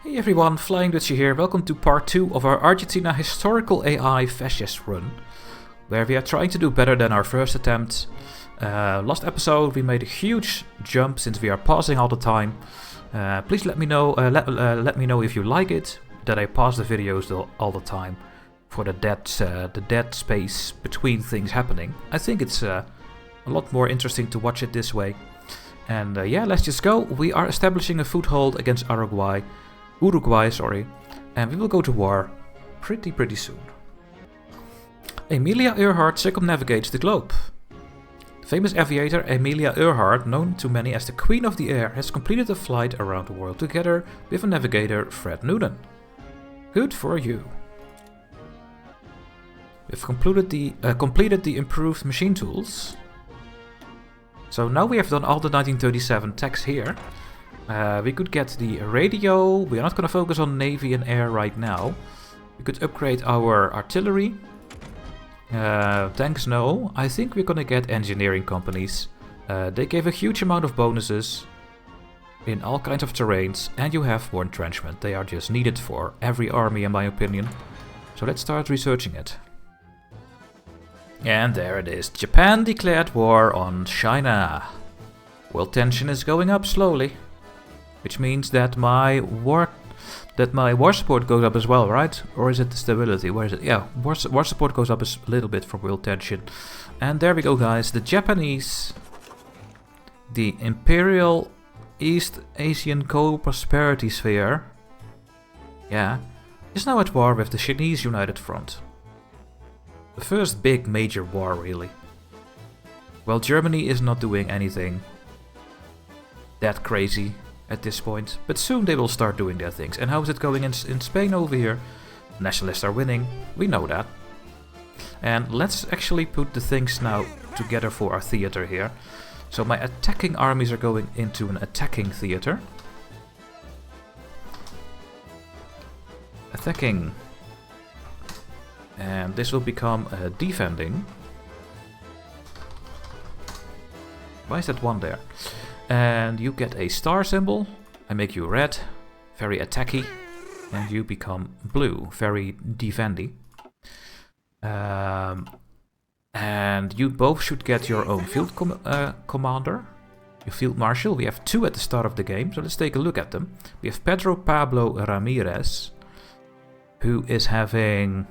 Hey everyone, Flying Dutchie here. Welcome to part 2 of our Argentina historical AI fascist run, where we are trying to do better than our first attempt. Last episode we made a huge jump since we are pausing all the time. Please let me know. Let me know if you like it that I pause the videos all the time for the dead space between things happening. I think it's a lot more interesting to watch it this way. And yeah, let's just go. We are establishing a foothold against Uruguay, and we will go to war pretty soon. Amelia Earhart circumnavigates the globe. The famous aviator Amelia Earhart, known to many as the Queen of the Air, has completed a flight around the world together with a navigator, Fred Noonan. Good for you. We've completed the improved machine tools. So now we have done all the 1937 techs here. We could get the radio. We're not going to focus on navy and air right now. We could upgrade our artillery. Tanks, no. I think we're going to get engineering companies. They gave a huge amount of bonuses in all kinds of terrains, and you have more entrenchment. They are just needed for every army in my opinion. So let's start researching it. And there it is. Japan declared war on China. World tension is going up slowly. Which means that my war support goes up as well, right? Or is it the stability? Where is it? Yeah, war support goes up a little bit for world tension. And there we go, guys. The Japanese, the Imperial East Asian Co-Prosperity Sphere, yeah, is now at war with the Chinese United Front. The first big major war, really. Well, Germany is not doing anything that crazy at this point, but soon they will start doing their things. And how is it going in Spain over here? Nationalists are winning, we know that. And let's actually put the things now together for our theater here. So my attacking armies are going into an attacking theater. Attacking. And this will become defending. Why is that one there? And you get a star symbol. I make you red, very attacky, and you become blue, very defendy. And you both should get your own field commander, your field marshal. We have 2 at the start of the game, so let's take a look at them. We have Pedro Pablo Ramirez, who is having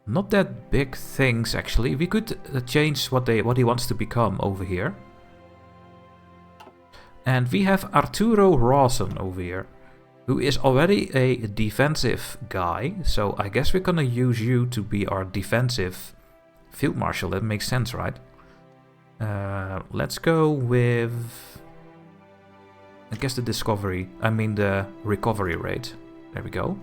not that big things, actually. We could change what he wants to become over here. And we have Arturo Rawson over here, who is already a defensive guy. So I guess we're gonna use you to be our defensive field marshal. That makes sense, right? Let's go with, I guess, the recovery rate. There we go.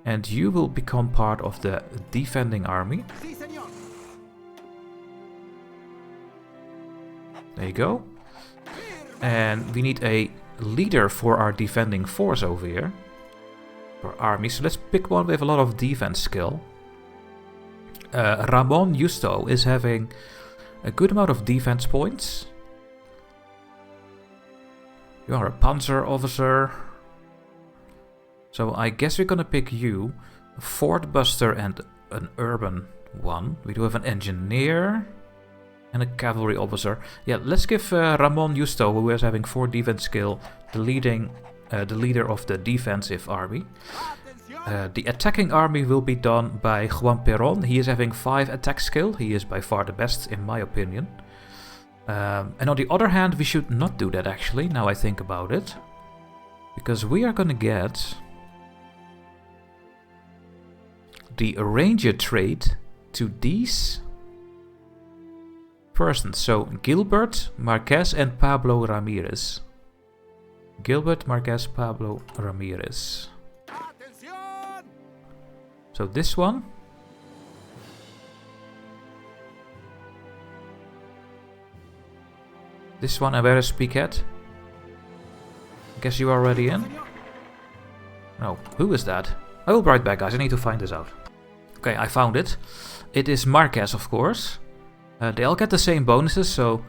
And you will become part of the defending army. There you go. And we need a leader for our defending force over here. For army. So let's pick one with a lot of defense skill. Ramon Justo is having a good amount of defense points. You are a panzer officer. So I guess we're gonna pick you, a fort buster and an urban one. We do have an engineer and a cavalry officer. Yeah, let's give Ramon Justo, who is having 4 defense skill, the leader of the defensive army. The attacking army will be done by Juan Perón. He is having 5 attack skill. He is by far the best in my opinion. And on the other hand, we should not do that actually, now I think about it. Because we are gonna get the ranger trait to these persons. So Gilbert, Marquez and Pablo Ramirez. Gilbert, Marquez, Pablo Ramirez. So this one. This one, and where is Piquet? Guess you are already in? No, who is that? I will be right back, guys, I need to find this out. Okay, I found it. It is Marquez, of course. They all get the same bonuses, so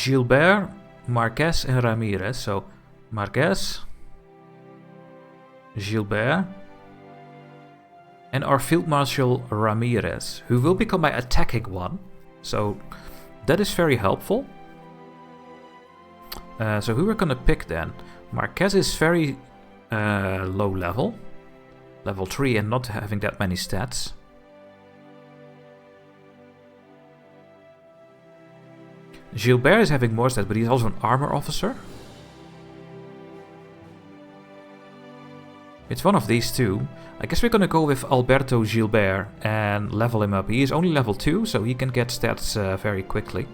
Gilbert, Marquez and Ramirez. So Marquez, Gilbert, and our Field Marshal Ramirez, who will become my attacking one. So that is very helpful. So who we're gonna pick then? Marquez is very low level. Level 3 and not having that many stats. Gilbert is having more stats, but he's also an armor officer. It's one of these two. I guess we're gonna go with Alberto Gilbert and level him up. He is only level 2, so he can get stats very quickly.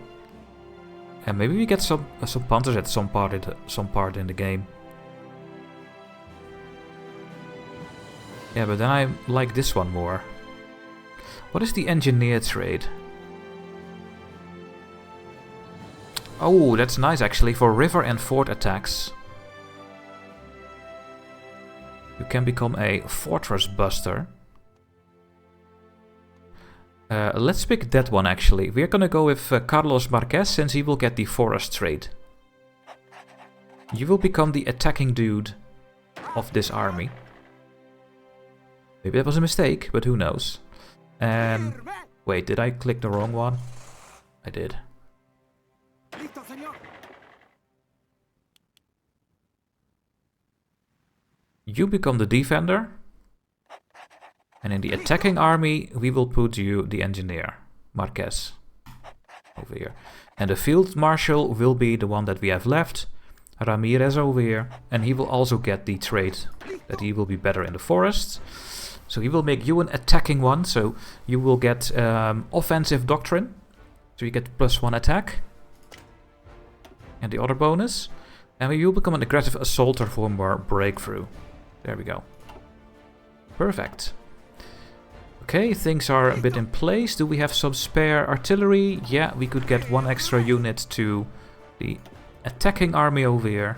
And maybe we get some punters at some part in the game. Yeah, but then I like this one more. What is the engineer trade? Oh, that's nice actually for river and fort attacks. You can become a fortress buster. Let's pick that one actually. We're gonna go with Carlos Marquez since he will get the forest trade. You will become the attacking dude of this army. Maybe that was a mistake, but who knows. And wait, did I click the wrong one? I did. You become the defender. And in the attacking army, we will put you the engineer, Marquez, over here. And the field marshal will be the one that we have left, Ramirez over here. And he will also get the trait that he will be better in the forests. So he will make you an attacking one, so you will get offensive doctrine. So you get +1 attack. And the other bonus. And you will become an aggressive assaulter for more breakthrough. There we go. Perfect. Okay, things are a bit in place. Do we have some spare artillery? Yeah, we could get 1 extra unit to the attacking army over here.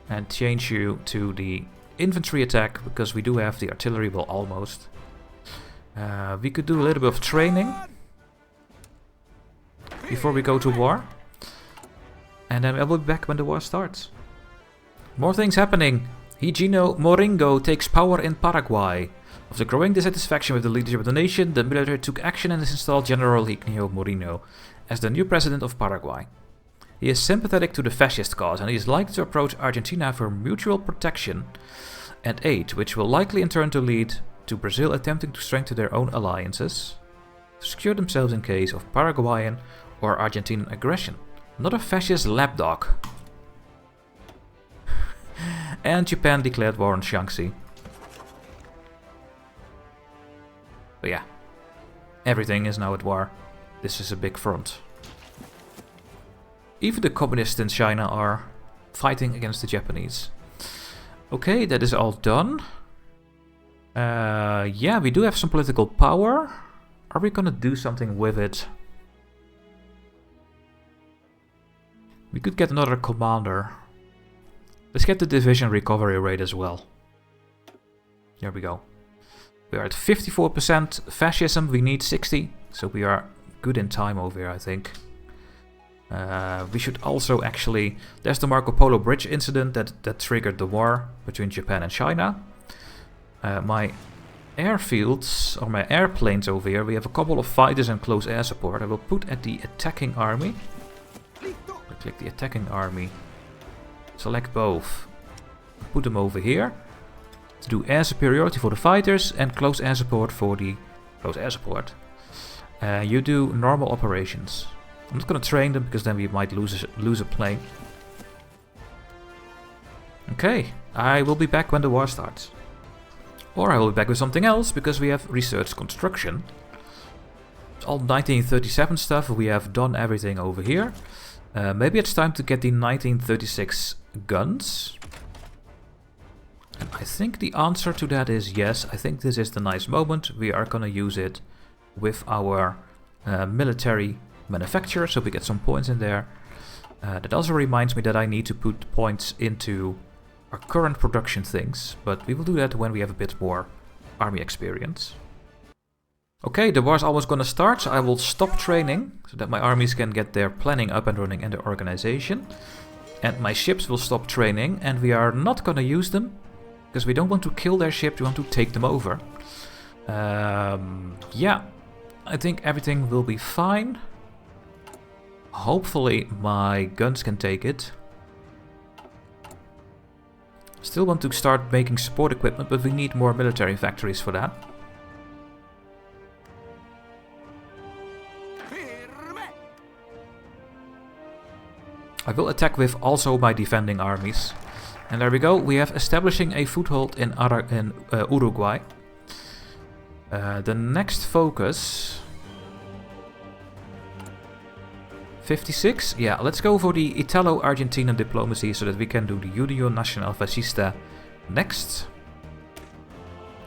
And change you to the infantry attack, because we do have the artillery, well, almost. We could do a little bit of training before we go to war. And then I will be back when the war starts. More things happening. Higino Moringo takes power in Paraguay. After growing dissatisfaction with the leadership of the nation, the military took action and has installed General Higino Moreno as the new president of Paraguay. He is sympathetic to the fascist cause and he is likely to approach Argentina for mutual protection and aid, which will likely in turn to lead to Brazil attempting to strengthen their own alliances to secure themselves in case of Paraguayan or Argentinian aggression. Not a fascist lapdog. And Japan declared war on Shaanxi. But yeah, everything is now at war. This is a big front. Even the communists in China are fighting against the Japanese. Okay, that is all done. Yeah, we do have some political power. Are we gonna do something with it? We could get another commander. Let's get the division recovery rate as well. Here we go. We are at 54% fascism, we need 60. So we are good in time over here, I think. We should also actually... There's the Marco Polo Bridge incident that triggered the war between Japan and China. My airfields, or my airplanes over here, we have a couple of fighters and close air support. I will put at the attacking army. Click the attacking army. Select both. Put them over here. To do air superiority for the fighters and close air support for the close air support. You do normal operations. I'm not going to train them because then we might lose a plane. Okay, I will be back when the war starts. Or I will be back with something else because we have research construction. It's all 1937 stuff. We have done everything over here. Maybe it's time to get the 1936 guns. And I think the answer to that is yes. I think this is the nice moment. We are gonna use it with our military manufacturer, so we get some points in there. That also reminds me that I need to put points into our current production things, but we will do that when we have a bit more army experience. Okay, the war's almost gonna start, so I will stop training so that my armies can get their planning up and running and their organization. And my ships will stop training, and we are not gonna use them because we don't want to kill their ships, we want to take them over. Yeah, I think everything will be fine. Hopefully my guns can take it. Still want to start making support equipment, but we need more military factories for that. I will attack with also my defending armies. And there we go, we have establishing a foothold in Uruguay. The next focus... 56? Yeah, let's go for the Italo-Argentinian diplomacy so that we can do the Union Nacional Fascista next.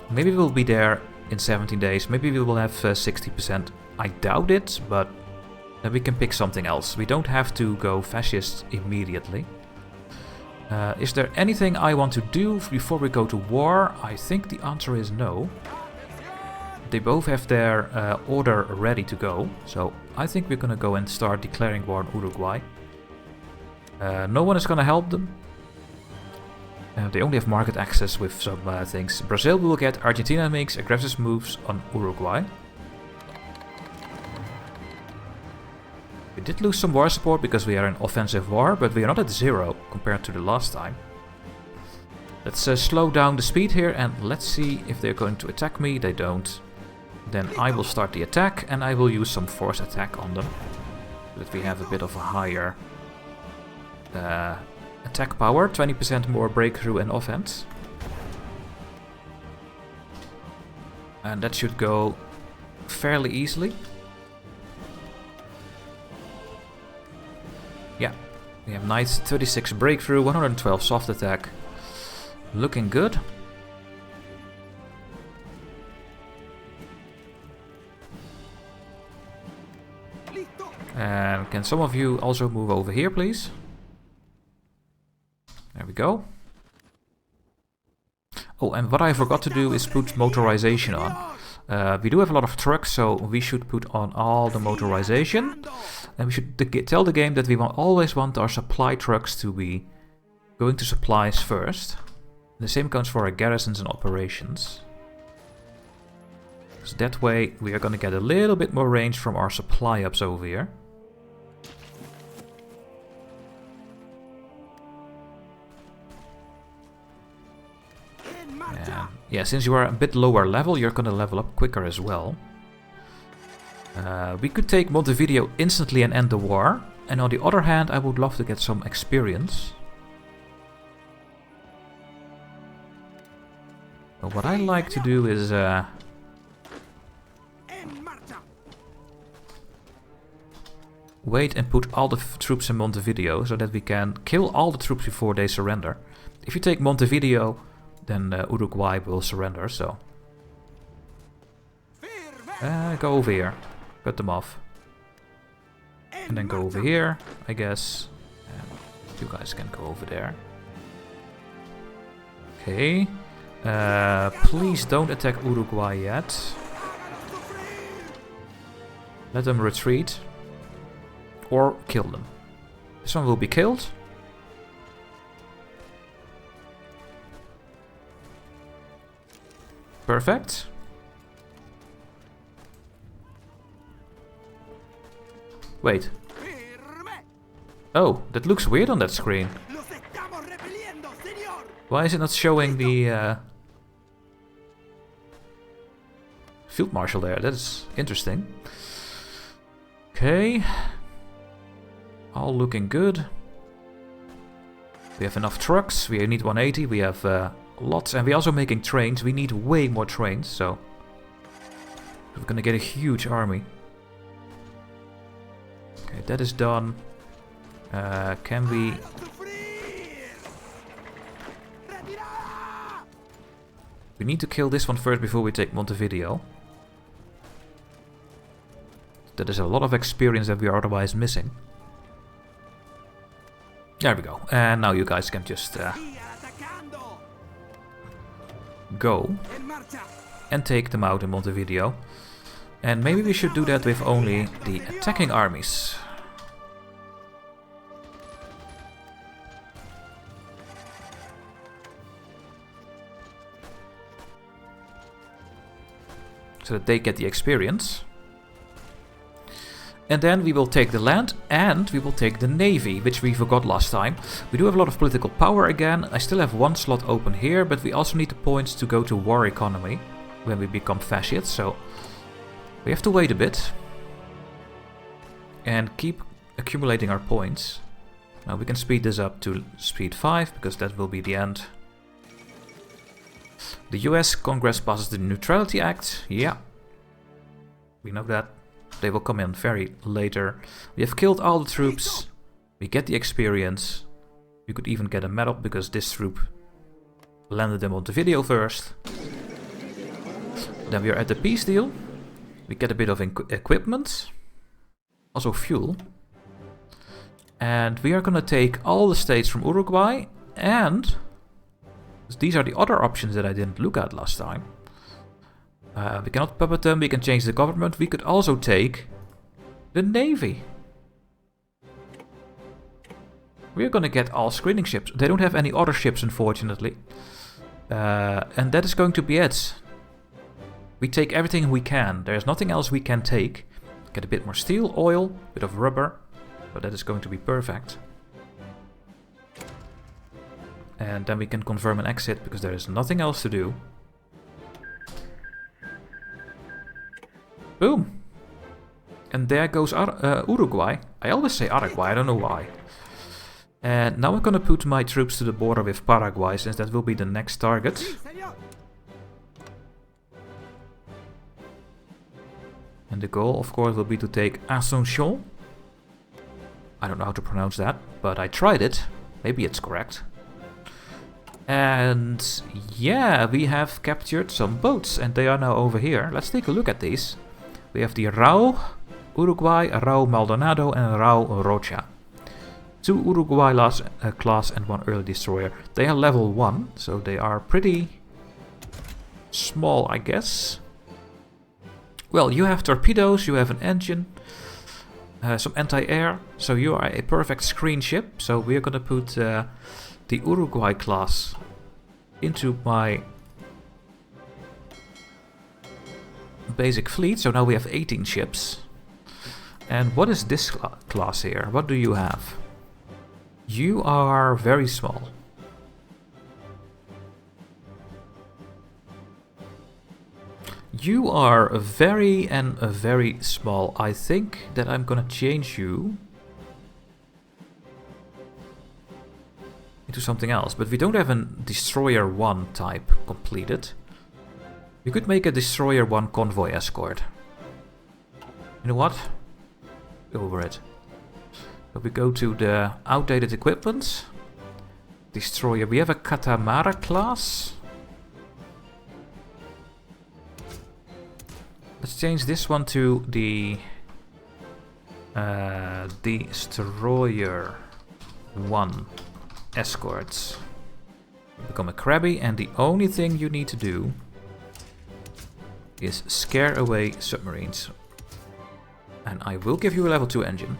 Maybe we'll be there in 17 days, maybe we will have 60%. I doubt it, but then we can pick something else. We don't have to go fascist immediately. Is there anything I want to do before we go to war? I think the answer is no. They both have their order ready to go, so I think we're gonna go and start declaring war on Uruguay. No one is gonna help them. They only have market access with some things. Brazil will get, Argentina makes aggressive moves on Uruguay. We did lose some war support because we are in offensive war, but we are not at 0 compared to the last time. Let's slow down the speed here and let's see if they're going to attack me. They don't. Then I will start the attack and I will use some force attack on them. So that we have a bit of a higher attack power, 20% more breakthrough and offense. And that should go fairly easily. Yeah, we have nice 36 breakthrough, 112 soft attack. Looking good. And can some of you also move over here, please? There we go. Oh, and what I forgot to do is put motorization on. We do have a lot of trucks, so we should put on all the motorization. And we should tell the game that we always want our supply trucks to be going to supplies first. The same counts for our garrisons and operations. So that way we are going to get a little bit more range from our supply ups over here. Yeah, since you are a bit lower level, you're going to level up quicker as well. We could take Montevideo instantly and end the war. And on the other hand, I would love to get some experience. But what I like to do is... wait and put all the troops in Montevideo so that we can kill all the troops before they surrender. If you take Montevideo, then Uruguay will surrender, so... go over here. Cut them off. And then go over here, I guess. And you guys can go over there. Okay. Please don't attack Uruguay yet. Let them retreat. Or kill them. This one will be killed. Perfect. Wait. Oh, that looks weird on that screen. Why is it not showing the Field Marshal there? That is interesting. Okay. All looking good. We have enough trucks. We need 180. We have lots. And we're also making trains. We need way more trains. So we're going to get a huge army. Okay, that is done. Can we... We need to kill this one first before we take Montevideo. That is a lot of experience that we are otherwise missing. There we go. And now you guys can just go and take them out in Montevideo. And maybe we should do that with only the attacking armies. So that they get the experience. And then we will take the land and we will take the navy, which we forgot last time. We do have a lot of political power again. I still have one slot open here, but we also need the points to go to war economy when we become fascists. So we have to wait a bit and keep accumulating our points. Now we can speed this up to speed 5 because that will be the end. The US Congress passes the Neutrality Act. Yeah, we know that. They will come in very later. We have killed all the troops. We get the experience. We could even get a medal because this troop landed them on the video first. Then we are at the peace deal. We get a bit of equipment. Also fuel. And we are gonna take all the states from Uruguay. And these are the other options that I didn't look at last time. We cannot puppet them, we can change the government. We could also take the navy. We're gonna get all screening ships. They don't have any other ships, unfortunately. And that is going to be it. We take everything we can. There's nothing else we can take. Get a bit more steel, oil, a bit of rubber. But that is going to be perfect. And then we can confirm an exit because there is nothing else to do. Boom! And there goes Uruguay. I always say Uruguay, I don't know why. And now I'm gonna put my troops to the border with Paraguay, since that will be the next target. And the goal, of course, will be to take Asunción. I don't know how to pronounce that, but I tried it. Maybe it's correct. And yeah, we have captured some boats, and they are now over here. Let's take a look at these. We have the Rao Uruguay, Rao Maldonado, and Rao Rocha. 2 Uruguay class and 1 early destroyer. They are level 1, so they are pretty small, I guess. Well, you have torpedoes, you have an engine, some anti-air, so you are a perfect screen ship. So we're gonna put the Uruguay class into my basic fleet. So now we have 18 ships. And what is this class here? What do you have? You are very small. You are very small. I think that I'm gonna change you into something else. But we don't have a Destroyer 1 type completed. We could make a Destroyer 1 convoy escort. You know what? Go over it. So we go to the outdated equipment. Destroyer. We have a Katamara class. Let's change this one to the Destroyer 1 escorts. Become a Krabby, and the only thing you need to do is scare away submarines. And I will give you a level 2 engine.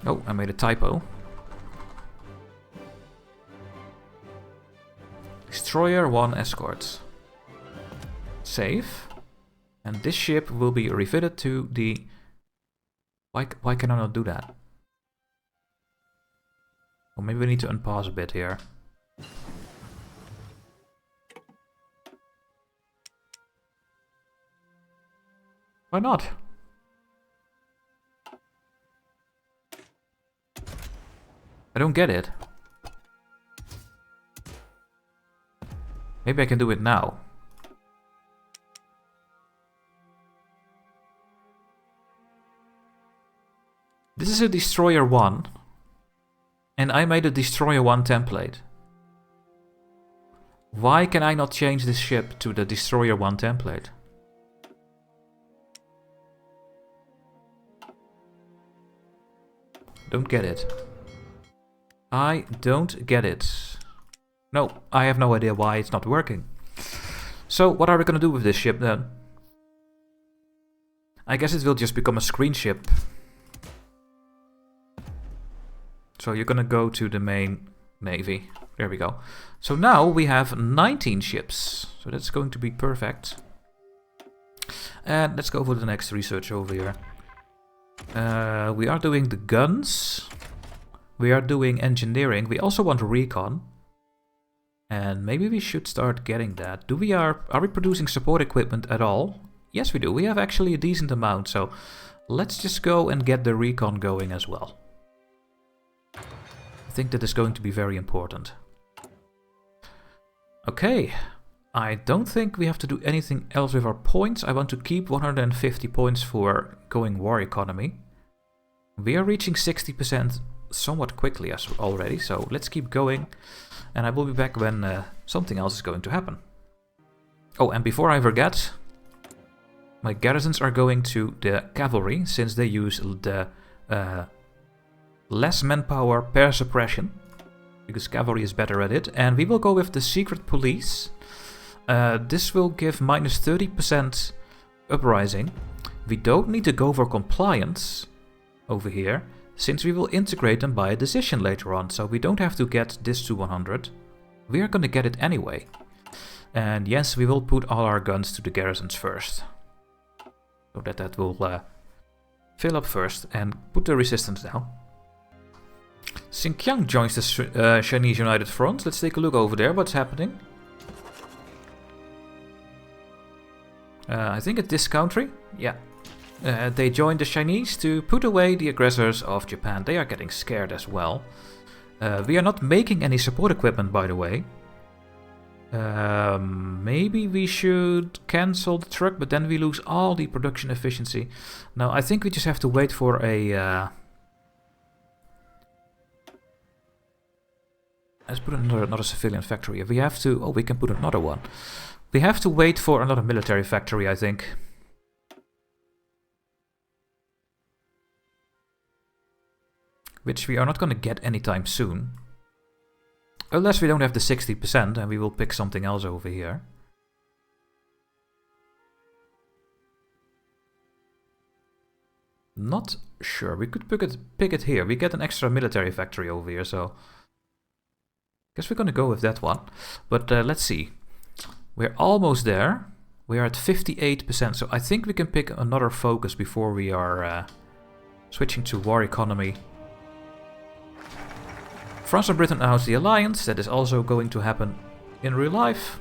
Oh, I made a typo. Destroyer 1 escorts. Save. And this ship will be refitted to the... Why can I not do that? Or maybe we need to unpause a bit here. Why not? I don't get it. Maybe I can do it now. This is a Destroyer 1. And I made a Destroyer 1 template. Why can I not change this ship to the Destroyer 1 template? Don't get it. I don't get it. No, I have no idea why it's not working. So what are we gonna do with this ship then? I guess it will just become a screen ship. So you're gonna go to the main navy. There we go. So now we have 19 ships. So that's going to be perfect. And let's go for the next research over here. We are doing the guns. We are doing engineering. We also want recon. And maybe we should start getting that. Are we producing support equipment at all? Yes, we do. We have actually a decent amount. So let's just go and get the recon going as well. I think that is going to be very important. Okay. I don't think we have to do anything else with our points. I want to keep 150 points for going war economy. We are reaching 60% somewhat quickly as already, so let's keep going. And I will be back when something else is going to happen. Oh, and before I forget, my garrisons are going to the cavalry, since they use the less manpower per suppression, because cavalry is better at it. And we will go with the secret police. This will give minus 30% uprising. We don't need to go for compliance over here, since we will integrate them by a decision later on, so we don't have to get this to 100. We are going to get it anyway. And yes, we will put all our guns to the garrisons first, so that will fill up first and put the resistance down. Xinjiang joins the Chinese United Front. Let's take a look over there, what's happening. I think it's this country. Yeah. They joined the Chinese to put away the aggressors of Japan. They are getting scared as well. We are not making any support equipment, by the way. Maybe we should cancel the truck, but then we lose all the production efficiency. Now, I think we just have to wait for a... Let's put another civilian factory. If we have to... Oh, we can put another one. We have to wait for another military factory, I think. Which we are not going to get anytime soon. Unless we don't have the 60%, and we will pick something else over here. Not sure. We could pick it here. We get an extra military factory over here, so... Guess we're going to go with that one. But let's see. We're almost there. We are at 58%, so I think we can pick another focus before we are switching to war economy. France and Britain announced the alliance. That is also going to happen in real life.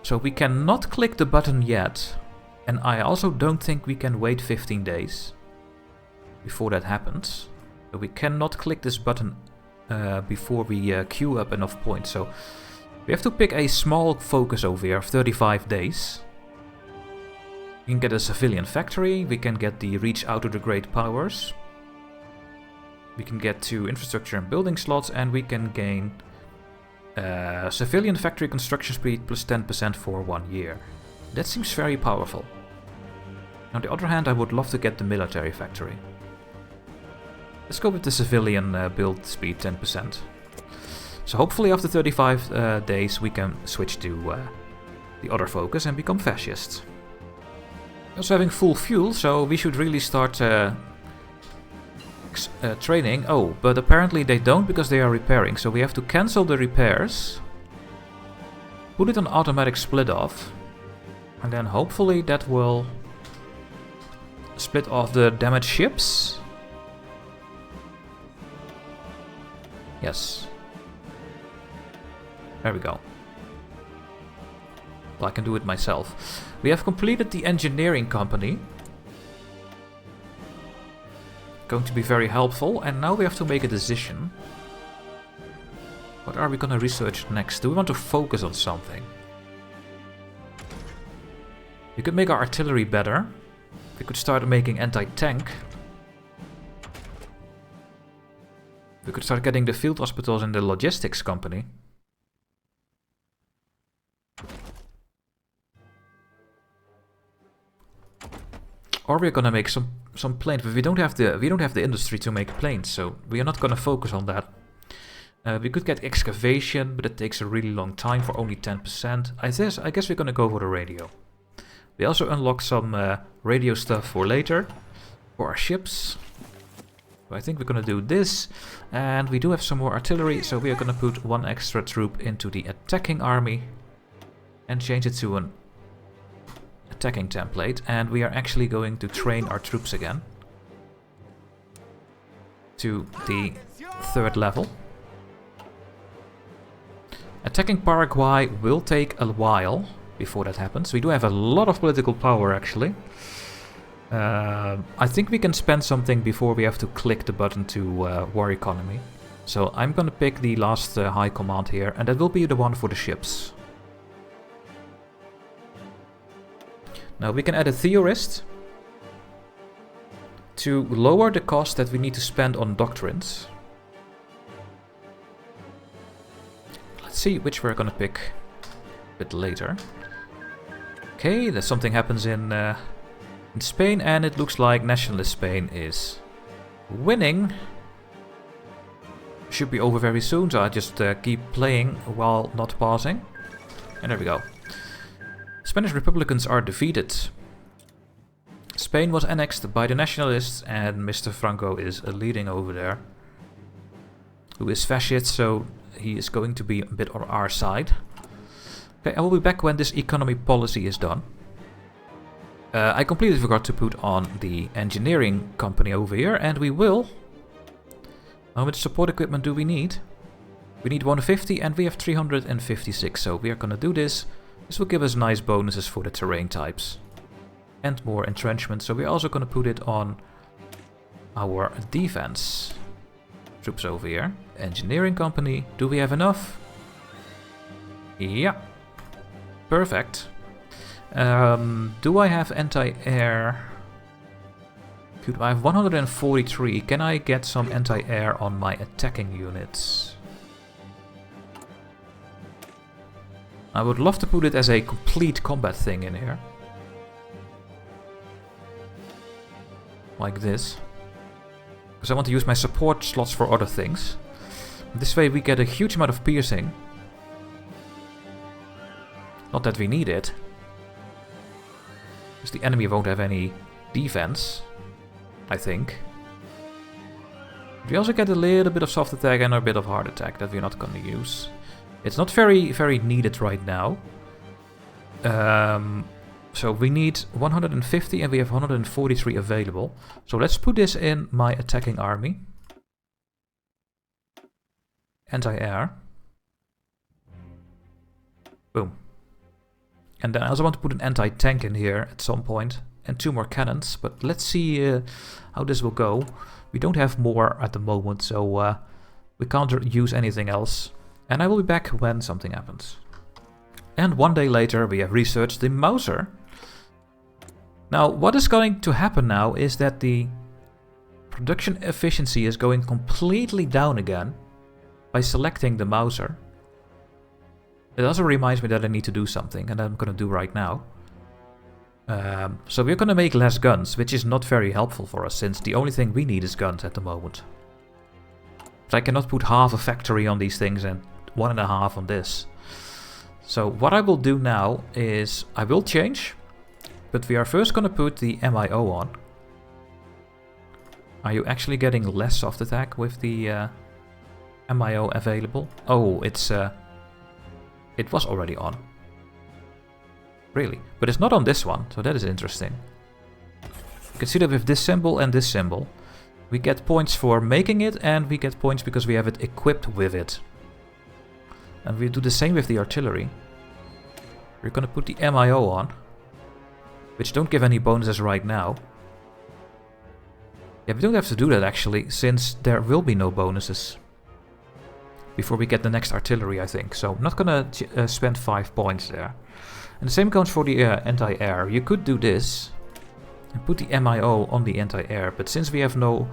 So we cannot click the button yet. And I also don't think we can wait 15 days before that happens. So we cannot click this button before we queue up enough points. So we have to pick a small focus over here of 35 days. We can get a civilian factory. We can get the reach out to the great powers. We can get 2 infrastructure and building slots, and we can gain civilian factory construction speed plus 10% for 1 year. That seems very powerful. On the other hand, I would love to get the military factory. Let's go with the civilian build speed 10%. So hopefully after 35 days we can switch to the other focus and become fascists. Also having full fuel, so we should really start training. Oh, but apparently they don't because they are repairing. So we have to cancel the repairs. Put it on automatic split off. And then hopefully that will split off the damaged ships. Yes. There we go. Well, I can do it myself. We have completed the engineering company. Going to be very helpful. And now we have to make a decision. What are we going to research next? Do we want to focus on something? We could make our artillery better. We could start making anti-tank. We could start getting the field hospitals in the logistics company. Or we're gonna make some planes, but we don't have the industry to make planes, so we are not gonna focus on that. We could get excavation, but it takes a really long time for only 10%. I guess we're gonna go for the radio. We also unlock some radio stuff for later, for our ships. So I think we're gonna do this, and we do have some more artillery, so we are gonna put 1 extra troop into the attacking army and change it to an attacking template, and we are actually going to train our troops again to the 3rd level. Attacking Paraguay will take a while before that happens. We do have a lot of political power actually. I think we can spend something before we have to click the button to war economy. So I'm gonna pick the last high command here, and that will be the one for the ships. Now we can add a theorist to lower the cost that we need to spend on doctrines. Let's see which we're gonna pick a bit later. Okay, there's something happens in Spain, and it looks like nationalist Spain is winning. Should be over very soon, so I just keep playing while not pausing. And there we go. Spanish Republicans are defeated. Spain was annexed by the nationalists, and Mr. Franco is leading over there. Who is fascist, so he is going to be a bit on our side. Okay, I will be back when this economy policy is done. I completely forgot to put on the engineering company over here, and we will. How much support equipment do we need? We need 150, and we have 356, so we are gonna do this. This will give us nice bonuses for the terrain types. And more entrenchment, so we're also gonna put it on our defense troops over here. Engineering company, do we have enough? Yeah. Perfect. Do I have anti-air? I have 143. Can I get some anti-air on my attacking units? I would love to put it as a complete combat thing in here. Like this. Because I want to use my support slots for other things. This way we get a huge amount of piercing. Not that we need it. Because the enemy won't have any defense, I think. We also get a little bit of soft attack and a bit of hard attack that we're not going to use. It's not very needed right now. So we need 150 and we have 143 available. So let's put this in my attacking army. Anti-air. Boom. And then I also want to put an anti-tank in here at some point. And 2 more cannons. But let's see how this will go. We don't have more at the moment, so we can't use anything else. And I will be back when something happens. And 1 day later we have researched the Mauser. Now what is going to happen now is that the production efficiency is going completely down again by selecting the Mauser. It also reminds me that I need to do something, and I'm going to do right now. So we're going to make less guns, which is not very helpful for us, since the only thing we need is guns at the moment. But I cannot put half a factory on these things and 1.5 on this. So what I will do now is I will change, but we are first going to put the MIO on. Are you actually getting less soft attack with the MIO available? Oh, it was already on. Really? But it's not on this one, so that is interesting. You can see that with this symbol and this symbol, we get points for making it, and we get points because we have it equipped with it. And we do the same with the artillery. We're gonna put the MIO on, which don't give any bonuses right now. Yeah, we don't have to do that actually, since there will be no bonuses before we get the next artillery, I think. So I'm not gonna spend 5 points there. And the same goes for the anti-air. You could do this and put the MIO on the anti-air, but since we have no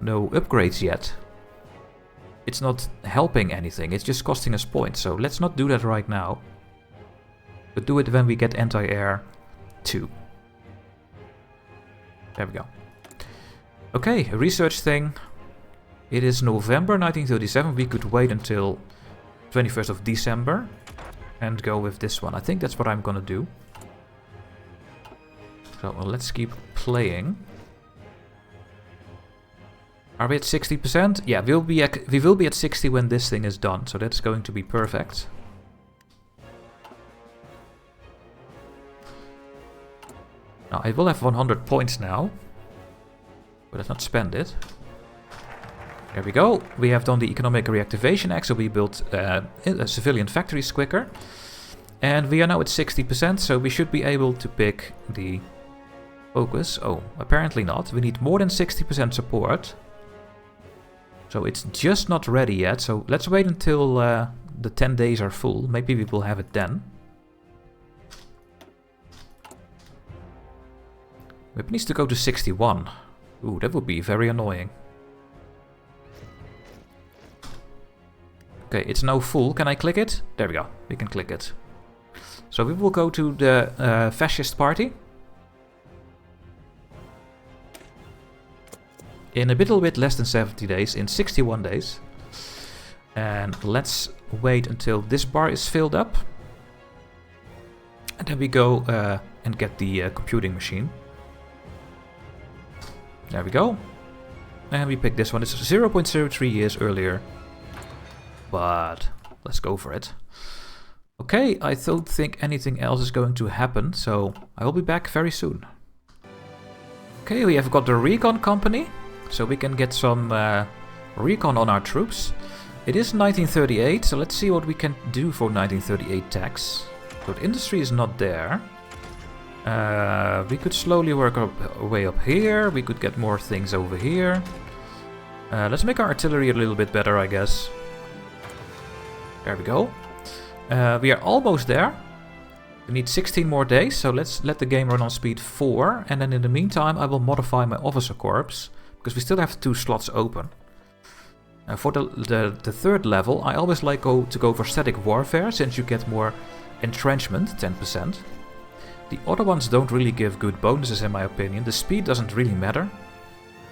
upgrades yet, it's not helping anything. It's just costing us points. So let's not do that right now, but do it when we get anti-air 2. There we go. Okay, a research thing. It is November 1937. We could wait until 21st of December and go with this one. I think that's what I'm gonna do. So let's keep playing. Are we at 60%? Yeah, we will be at 60 when this thing is done, so that's going to be perfect. Now, I will have 100 points now, but let's not spend it. There we go. We have done the economic reactivation act, so we built civilian factories quicker. And we are now at 60%, so we should be able to pick the focus. Oh, apparently not. We need more than 60% support. So it's just not ready yet, so let's wait until the 10 days are full. Maybe we will have it then. It needs to go to 61. Ooh, that would be very annoying. Okay, it's now full. Can I click it? There we go. We can click it. So we will go to the Fascist Party. In a little bit less than 70 days, in 61 days. And let's wait until this bar is filled up. And then we go and get the computing machine. There we go. And we pick this one. It's 0.03 years earlier. But let's go for it. Okay, I don't think anything else is going to happen, so I will be back very soon. Okay, we have got the recon company. So we can get some recon on our troops. It is 1938, so let's see what we can do for 1938 tax. Good, industry is not there. We could slowly work our way up here. We could get more things over here. Let's make our artillery a little bit better, I guess. There we go. We are almost there. We need 16 more days, so let's let the game run on speed 4. And then in the meantime, I will modify my officer corps. Because we still have 2 slots open. For the third level, I always like to go for static warfare, since you get more entrenchment, 10%. The other ones don't really give good bonuses in my opinion. The speed doesn't really matter.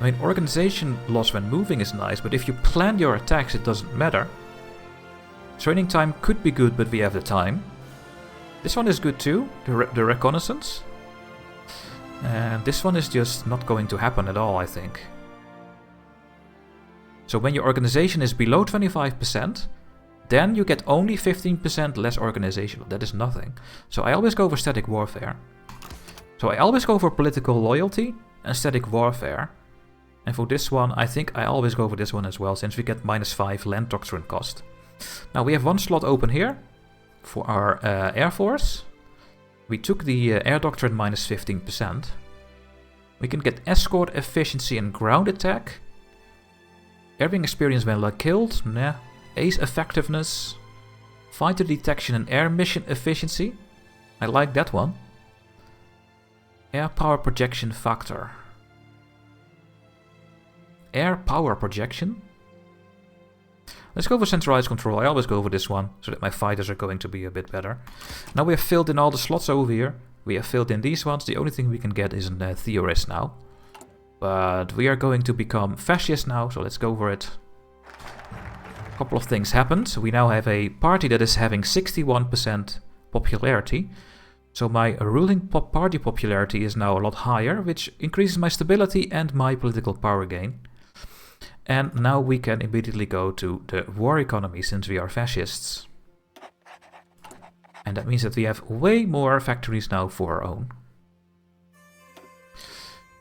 I mean, organization loss when moving is nice, but if you plan your attacks it doesn't matter. Training time could be good, but we have the time. This one is good too, the reconnaissance. And this one is just not going to happen at all, I think. So when your organization is below 25%, then you get only 15% less organization. That is nothing. So I always go for static warfare. So I always go for political loyalty and static warfare. And for this one, I think I always go for this one as well, since we get -5 land doctrine cost. Now we have 1 slot open here for our Air Force. We took the air doctrine -15%. We can get escort efficiency and ground attack. Airwing experience when killed, nah. Ace effectiveness. Fighter detection and air mission efficiency. I like that one. Air power projection factor. Air power projection. Let's go for centralized control. I always go for this one, so that my fighters are going to be a bit better. Now we have filled in all the slots over here. We have filled in these ones. The only thing we can get is a theorist now. But we are going to become fascist now, so let's go for it. A couple of things happened. We now have a party that is having 61% popularity. So my ruling party popularity is now a lot higher, which increases my stability and my political power gain. And now we can immediately go to the war economy, since we are fascists. And that means that we have way more factories now for our own.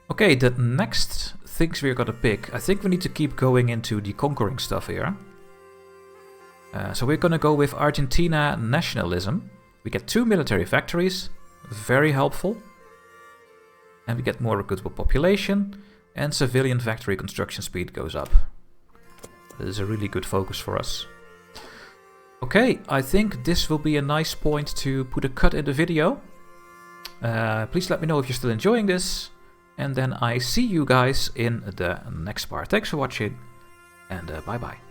Okay, the next things we're gonna pick, I think we need to keep going into the conquering stuff here. So we're gonna go with Argentina nationalism. We get 2 military factories, very helpful. And we get more recruitable population, and civilian factory construction speed goes up. This is a really good focus for us. Okay, I think this will be a nice point to put a cut in the video. Please let me know if you're still enjoying this. And then I see you guys in the next part. Thanks for watching, and bye bye.